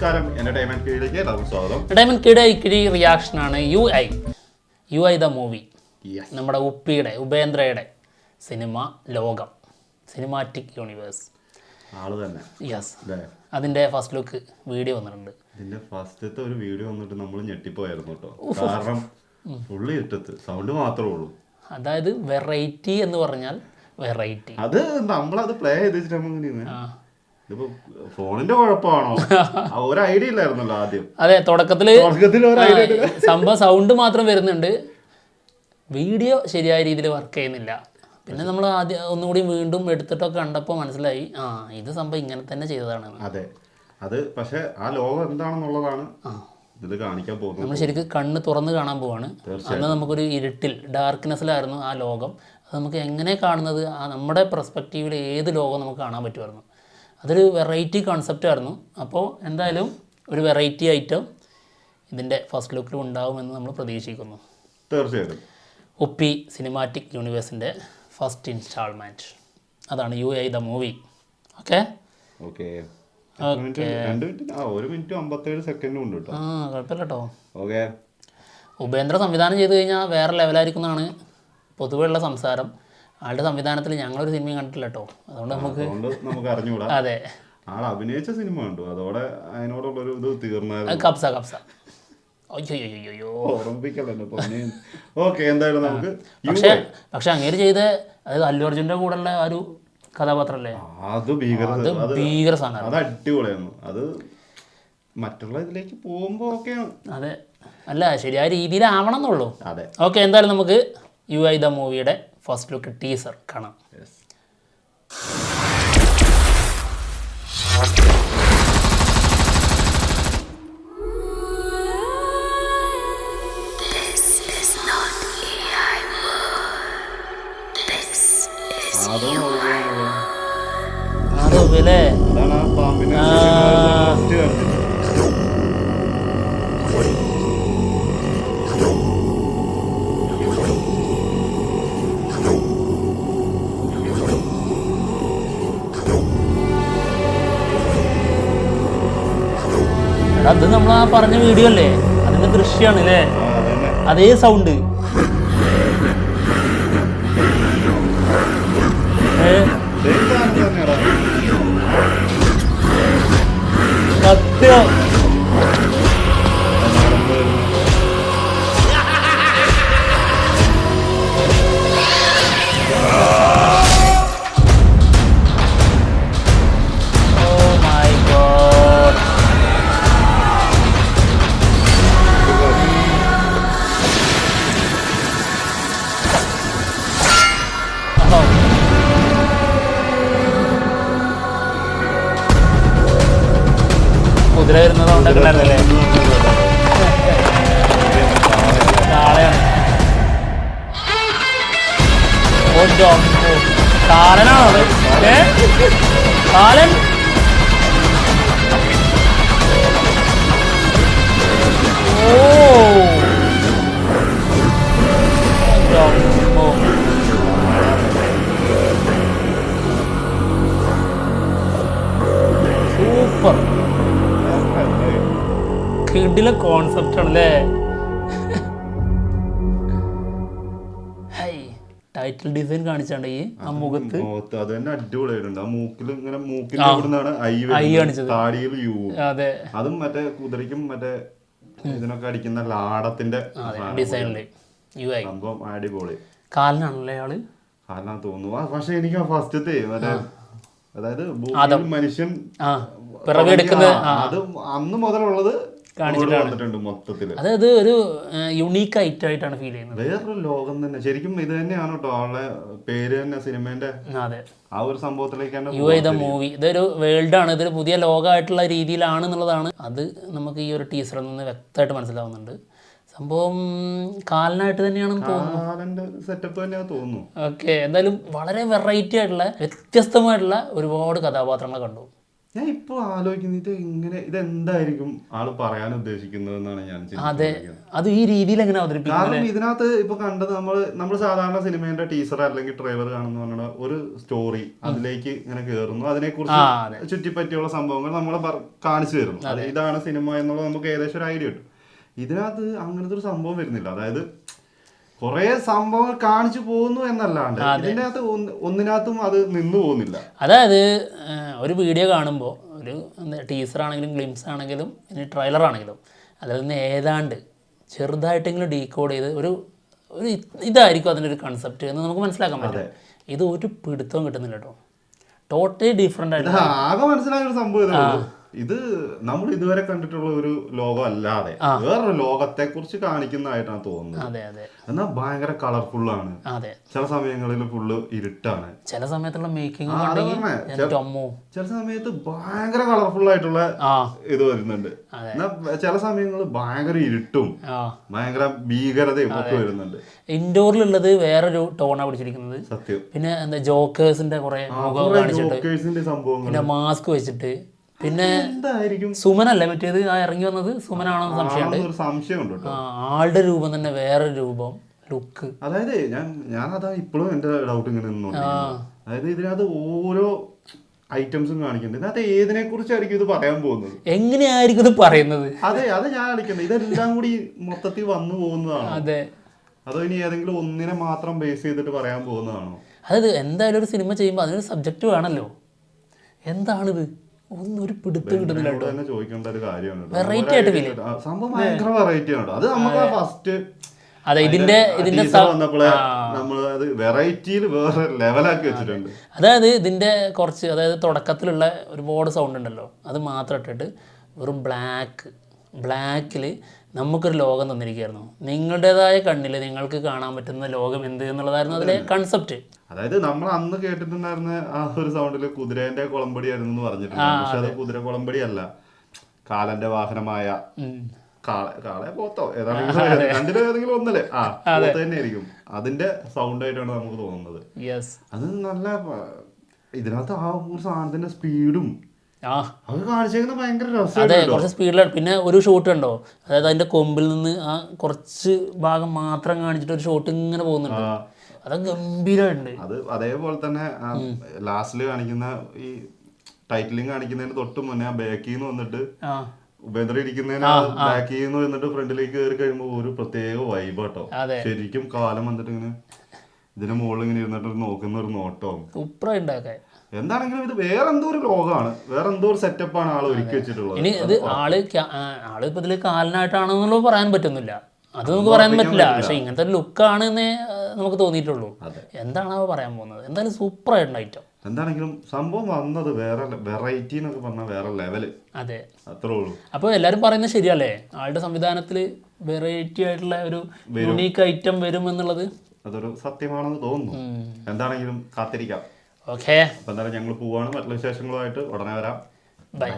നമസ്കാരം, എന്റർടൈൻമെന്റ് കീഴിലേക്ക് എല്ലാവർക്കും സ്വാഗതം. എന്റർടൈൻമെന്റ് കീഴിലെ ഇക്കിരി റിയാക്ഷനാണ് യു ഐ ദ മൂവി. നമ്മുടെ ഉപേന്ദ്രയുടെ സിനിമ ലോകം, സിനിമാറ്റിക് യൂണിവേഴ്സ് ആള് തന്നെ. യെസ്, അതിന്റെ ഫസ്റ്റ് ലുക്ക് വീഡിയോ വന്നിട്ടുണ്ട്. ഇതിന്റെ ഫസ്റ്റത്തെ ഒരു വീഡിയോ വന്നിട്ട് നമ്മൾ ഞെട്ടിപ്പോയായിരുന്നു കേട്ടോ. കാരണം ഫുള്ളി ഇട്ടത്ത് സൗണ്ട് മാത്രമേ ഉള്ളൂ. അതായത് വെറൈറ്റി എന്ന് പറഞ്ഞാൽ വെറൈറ്റി. അത് നമ്മളത് പ്ലേ ചെയ്തിട്ട് ഇതിപ്പോ ഫോണിന്റെ കുഴപ്പമാണോ? ഒരു ഐഡിയ ഇല്ലായിരുന്നല്ലോ ആദ്യം. അതെ, തുടക്കത്തില് സംഭവം സൗണ്ട് മാത്രം വരുന്നുണ്ട്, വീഡിയോ ശരിയായ രീതിയിൽ വർക്ക് ചെയ്യുന്നില്ല. പിന്നെ നമ്മൾ ആദ്യം ഒന്നുകൂടി വീണ്ടും എടുത്തിട്ടൊക്കെ കണ്ടപ്പോൾ മനസ്സിലായി ഇത് സംഭവം ഇങ്ങനെ തന്നെ ചെയ്തതാണ്. അതെ, അത് പക്ഷെ ആ ലോകം എന്താണെന്നുള്ളതാണ് ഇത് കാണിക്കാൻ പോകുന്നത്. നമ്മൾ ശരിക്കും കണ്ണ് തുറന്ന് കാണാൻ പോവാണ്. അന്ന് നമുക്കൊരു ഇരുട്ടിൽ ഡാർക്ക്നെസ്സിലായിരുന്നു ആ ലോകം. അത് നമുക്ക് എങ്ങനെ കാണുന്നത്, നമ്മുടെ പെർസ്പെക്റ്റീവിൽ ഏത് ലോകം നമുക്ക് കാണാൻ പറ്റുമായിരുന്നു. അതൊരു വെറൈറ്റി കോൺസെപ്റ്റായിരുന്നു. അപ്പോൾ എന്തായാലും ഒരു വെറൈറ്റി ഐറ്റം ഇതിൻ്റെ ഫസ്റ്റ് ലുക്കിൽ ഉണ്ടാവുമെന്ന് നമ്മൾ പ്രതീക്ഷിക്കുന്നു. തീർച്ചയായിട്ടും. ഉപ്പി സിനിമാറ്റിക് യൂണിവേഴ്സിൻ്റെ ഫസ്റ്റ് ഇൻസ്റ്റാൾമെൻറ്റ്, അതാണ് U I the movie. Okay okay, 1 minute 57 സെക്കൻഡും ഉണ്ട് കേട്ടോ. കുഴപ്പമില്ല കേട്ടോ. ഓക്കെ, ഉപേന്ദ്ര സംവിധാനം ചെയ്ത് കഴിഞ്ഞാൽ വേറെ ലെവലായിരിക്കും എന്നാണ് പൊതുവെയുള്ള സംസാരം. ആളുടെ സംവിധാനത്തിൽ ഞങ്ങളൊരു സിനിമയും കണ്ടിട്ടില്ല കേട്ടോ. അതുകൊണ്ട് നമുക്ക് അറിഞ്ഞുകൂടാ. അതെ, ആൾ അഭിനയിച്ച സിനിമ കണ്ടു, അതോടെ അതിനോടുള്ളൊരു ഇത് തീർന്നായിരുന്നു. കബ്സ ഓക്കെ, എന്തായാലും നമുക്ക് പക്ഷെ അങ്ങേര് ചെയ്ത, അതായത് അല്ലു അർജുൻ്റെ കൂടെയുള്ള ആ ഒരു കഥാപാത്രമല്ലേ, അത് ഭീകര സാധനം. അത് അടിപൊളിയായിരുന്നു. അത് മറ്റുള്ള ഇതിലേക്ക് പോകുമ്പോ ഓക്കെയാണ്. അതെ, അല്ല ശരിയായ രീതിയിലാവണം എന്നുള്ളൂ. അതെ, ഓക്കെ, എന്തായാലും നമുക്ക് യു ഐ ദ മൂവിയുടെ ഫസ്റ്റ് ലുക്ക് ടീസർ കാണാം. അത് നമ്മൾ ആ പറഞ്ഞ വീഡിയോ അല്ലേ, അതിന്റെ ദൃശ്യമാണ് അല്ലേ, അതേ സൗണ്ട്. സത്യം, കുതിര വരുന്നതുകൊണ്ടൊക്കെ ഉണ്ടായിരുന്നല്ലേ. കാളയാണ്, കാലനാണത്. കാലൻ സൂപ്പർ, കിടില കോൺസെപ്റ്റ് ആണല്ലേ. ടൈറ്റിൽ ഡിസൈൻ കാണിച്ചാണ്ട് ഈ ആ മുഖത്ത് അത് തന്നെ അടിപൊളിയായിട്ടുണ്ട്. ആ മൂക്കിൽ ഇങ്ങനെ ഐ കാണിച്ചത്, അതെ, അതും മറ്റേ കുതിരയ്ക്കും മറ്റേ ഇതിനൊക്കെ അടിക്കുന്ന ലാടത്തിന്റെ ഡിസൈനില് സംഭവം അടിപൊളി. കാലിനാണല്ലേ ആള്, കാലിനാ തോന്നുന്നു. പക്ഷെ എനിക്ക് ആ ഫസ്റ്റത്തെ മറ്റേ അതായത് മനുഷ്യൻ പിറവിയെടുക്കുന്നത് അത് അന്ന് മുതലുള്ളത് കാണിച്ചിട്ടുണ്ട് മൊത്തത്തില്. അതായത് ഒരു യുണീക്ക് ഐറ്റമായിട്ടാണ് ഫീൽ ചെയ്യുന്നത്. വേറൊരു ലോകം തന്നെ ശരിക്കും. ഇത് തന്നെയാണ് കേട്ടോ ആളുടെ പേര് തന്നെ, സിനിമേന്റെ അതെ ആ ഒരു സംഭവത്തിലേക്കാണ് യു ഐ ദ മൂവി. ഇതൊരു വേൾഡ് ആണ്, ഇതൊരു പുതിയ ലോകമായിട്ടുള്ള രീതിയിലാണെന്നുള്ളതാണ് അത് നമുക്ക് ഈ ഒരു ടീസറിൽ നിന്ന് വ്യക്തമായിട്ട് മനസ്സിലാവുന്നുണ്ട്. സംഭവം കാലനായിട്ട് തന്നെയാണെന്ന് തോന്നുന്നു, സെറ്റപ്പ് തന്നെയാണ് തോന്നുന്നു. ഓക്കെ, എന്തായാലും വളരെ വെറൈറ്റി ആയിട്ടുള്ള വ്യത്യസ്തമായിട്ടുള്ള ഒരുപാട് കഥാപാത്രങ്ങൾ കണ്ടു ഞാൻ ഇപ്പൊ ആലോചിക്കുന്നത് ഇതെന്തായിരിക്കും ആള് പറയാൻ ഉദ്ദേശിക്കുന്നതെന്നാണ് ഞാൻ അതെ, അത് ഈ രീതിയിൽ എങ്ങനെ അവതരിപ്പിക്കും? കാരണം ഇതിനകത്ത് ഇപ്പൊ കണ്ടത് നമ്മൾ സാധാരണ സിനിമേന്റെ ടീസർ അല്ലെങ്കിൽ ട്രെയിലർ കാണുന്ന പറഞ്ഞ ഒരു സ്റ്റോറി അതിലേക്ക് ഇങ്ങനെ കയറുന്നു, അതിനെക്കുറിച്ച് ചുറ്റിപ്പറ്റിയുള്ള സംഭവങ്ങൾ നമ്മളെ കാണിച്ചു തരുന്നു, ഇതാണ് സിനിമ എന്നുള്ളത് നമുക്ക് ഏകദേശം ഒരു ഐഡിയ കിട്ടും. ഇതിനകത്ത് അങ്ങനത്തെ ഒരു സംഭവം വരുന്നില്ല. അതായത് കുറെ സംഭവങ്ങൾ കാണിച്ചു പോകുന്നു എന്നല്ലാണ്ട് ഇതിനകത്ത് ഒന്നിനകത്തും അത് നിന്നു പോകുന്നില്ല. അതായത് ഒരു വീഡിയോ കാണുമ്പോൾ ഒരു ടീസർ ആണെങ്കിലും ഗ്ലിംസ് ആണെങ്കിലും ഇനി ട്രെയിലർ ആണെങ്കിലും അതിൽ നിന്ന് ഏതാണ്ട് ചെറുതായിട്ടെങ്കിലും ഡീകോഡ് ചെയ്ത് ഒരു ഇതായിരിക്കും അതിൻ്റെ ഒരു കൺസെപ്റ്റ് എന്ന് നമുക്ക് മനസ്സിലാക്കാൻ പറ്റും. ഇത് ഒരു പിടുത്തവും കിട്ടുന്നില്ല കേട്ടോ, ടോട്ടലി ഡിഫറെൻ്റ് ആയിട്ട്. ആകെ മനസ്സിലായ ഒരു സംഭവം ഇത് നമ്മൾ ഇതുവരെ കണ്ടിട്ടുള്ള ഒരു ലോകം അല്ലാതെ വേറൊരു ലോകത്തെ കുറിച്ച് കാണിക്കുന്നതായിട്ടാണ് തോന്നുന്നത്. എന്നാൽ ഭയങ്കര കളർഫുള്ളാണ്, ചില സമയങ്ങളിൽ ഫുള്ള് ഇരുട്ടാണ്, ചില സമയത്തുള്ള മേക്കിംഗ്, ചില സമയത്ത് ഭയങ്കര കളർഫുൾ ആയിട്ടുള്ള ഇത് വരുന്നുണ്ട്, എന്നാൽ ചില സമയങ്ങളിൽ ഭയങ്കര ഇരുട്ടും ഭയങ്കര ഭീകരതയും ഒക്കെ വരുന്നുണ്ട്. ഇൻഡോറിലുള്ളത് വേറൊരു ടോണാണ് പിടിച്ചിരിക്കുന്നത് സത്യം. പിന്നെ എന്താ ജോക്കേഴ്സിന്റെ കുറെ സംഭവം, പിന്നെ മാസ്ക് വെച്ചിട്ട്, പിന്നെ സുമനല്ലേ മറ്റേത് ആ ഇറങ്ങി വന്നത്, സുമനാണെന്ന് സംശയമുണ്ട്. ആളുടെ രൂപം തന്നെ വേറൊരു രൂപം, ലുക്ക്. അതായത് ഞാനതാ ഇപ്പോഴും എന്റെ ഡൗട്ട് ഇങ്ങനെ നിന്നുണ്ട്. അതായത് ഇതിനകത്ത് ഓരോ ഐറ്റംസും കാണിക്കുന്നുണ്ട്, ഇതിനകത്ത് ഏതിനെ കുറിച്ചായിരിക്കും ഇത് പറയാൻ പോകുന്നത്, എങ്ങനെയായിരിക്കും ഇത് പറയുന്നത്? അതെ, അത് ഞാൻ കളിക്കുന്നത്. ഇതെല്ലാം കൂടി മൊത്തത്തിൽ വന്നു പോകുന്നതാണ്. അതെ, അതോ ഇനി ഏതെങ്കിലും ഒന്നിനെ മാത്രം ബേസ് ചെയ്തിട്ട് പറയാൻ പോകുന്നതാണോ? അതായത് എന്തായാലും ഒരു സിനിമ ചെയ്യുമ്പോൾ അതിനൊരു സബ്ജക്റ്റ് വേണമല്ലോ. എന്താണിത്? ഒന്നും ഒരു പിടുത്തം കിട്ടുന്നില്ല. ചോദിക്കേണ്ട ഒരു കാര്യമാണ്. വെറൈറ്റി ആയിട്ട് സംഭവം ഭയങ്കര വെറൈറ്റി ആണ്. അത് നമുക്ക് ഫസ്റ്റ് ഇതിന്റെ വെറൈറ്റിയിൽ വേറെ ലെവലാക്കി വെച്ചിട്ടുണ്ട്. അതായത് ഇതിന്റെ കുറച്ച്, അതായത് തുടക്കത്തിലുള്ള ഒരുപാട് സൗണ്ട് ഉണ്ടല്ലോ, അത് മാത്രം ഇട്ടിട്ട് വെറും ബ്ലാക്കിൽ നമുക്കൊരു ലോകം തന്നിരിക്കുകയായിരുന്നു. നിങ്ങളുടേതായ കണ്ണിൽ നിങ്ങൾക്ക് കാണാൻ പറ്റുന്ന ലോകം എന്ത് എന്നുള്ളതായിരുന്നു അതിലെ കൺസെപ്റ്റ്. അതായത് നമ്മൾ അന്ന് കേട്ടിട്ടുണ്ടായിരുന്ന ആ ഒരു സൗണ്ടില് കുതിരേന്റെ കുളമ്പടി ആയിരുന്നു എന്ന് പറഞ്ഞിട്ടുണ്ട്. പക്ഷെ അത് കുതിര കുളമ്പടി അല്ല, കാലന്റെ വാഹനമായ കാളെ പോത്തോ ഏതാണെങ്കിലും രണ്ടിലേതെങ്കിലും ഒന്നല്ലേ പോത്ത് തന്നെ ആയിരിക്കും. അതിന്റെ സൗണ്ട് ആയിട്ടാണ് നമുക്ക് തോന്നുന്നത്. അത് നല്ല ഇതിനകത്ത് ആ ഒരു സാധനത്തിന്റെ സ്പീഡും അത് കാണിച്ചേക്കുന്ന ഭയങ്കര രസം. അതെ, കുറച്ച് സ്പീഡിലാണ്. പിന്നെ ഒരു ഷോട്ട് കണ്ടോ, അതായത് അതിന്റെ കൊമ്പിൽ നിന്ന് ആ കുറച്ച് ഭാഗം മാത്രം കാണിച്ചിട്ട് ഒരു ഷോട്ട് ഇങ്ങനെ പോകുന്നുണ്ട്, അത് ഗംഭീരമായിട്ടുണ്ട്. അത് അതേപോലെ തന്നെ ലാസ്റ്റില് കാണിക്കുന്ന ഈ ടൈറ്റിലിംഗ് കാണിക്കുന്നതിന് തൊട്ട് മുന്നേ ആ ബാക്കിൽ നിന്ന് വന്നിട്ട് ഉപേന്ദ്ര ഇരിക്കുന്നതിന് ബാക്കിൽ നിന്ന് വന്നിട്ട് ഫ്രണ്ടിലേക്ക് കയറി കഴിയുമ്പോൾ ഒരു പ്രത്യേക വൈബ് കേട്ടോ. ശരിക്കും കാലം വന്നിട്ട് ഇങ്ങനെ ഇതിന്റെ മുകളിൽ ഇങ്ങനെ ഇരുന്നിട്ട് നോക്കുന്ന ഒരു നോട്ടവും സൂപ്പറായിട്ടുണ്ടാക്കാൻ. എന്താണെങ്കിലും ഇത് വേറെ എന്തോ ഒരു ലോകമാണ്, വേറെ എന്തോ ഒരു സെറ്റപ്പാണ് ആൾ ഒരുക്കി വെച്ചിട്ടുള്ളത്. ഇനി ഇത് ആള് ഇപ്പൊ ഇതില് കാലനായിട്ടാണെന്നുള്ളത് പറയാൻ പറ്റുന്നില്ല, അത് നമുക്ക് പറയാൻ പറ്റില്ല. പക്ഷെ ഇങ്ങനത്തെ ഒരു ലുക്കാണെന്നേ നമുക്ക് തോന്നിയിട്ടുള്ളൂ. എന്താണോ പറയാൻ പോകുന്നത്, എന്തായാലും സൂപ്പർ ആയിട്ടുണ്ട് ഐറ്റം. എന്താണെങ്കിലും സംഭവം വന്നത് വേറെ വെറൈറ്റി എന്നൊക്കെ പറഞ്ഞാൽ വേറെ ലെവല്. അതെ, അത്രേ ഉള്ളൂ. അപ്പോൾ എല്ലാവരും പറയുന്നത് ശരിയല്ലേ, ആളുടെ സംവിധാനത്തിൽ വെറൈറ്റി ആയിട്ടുള്ള ഒരു യൂണീക്ക് ഐറ്റം വരും എന്നുള്ളത് അതൊരു സത്യമാണെന്ന് തോന്നുന്നു. എന്താണെങ്കിലും കാത്തിരിക്കാം. ഓക്കെ, അപ്പം എന്തായാലും ഞങ്ങൾ പോവാണ്. മറ്റുള്ള വിശേഷങ്ങളുമായിട്ട് ഉടനെ വരാം. ബൈ.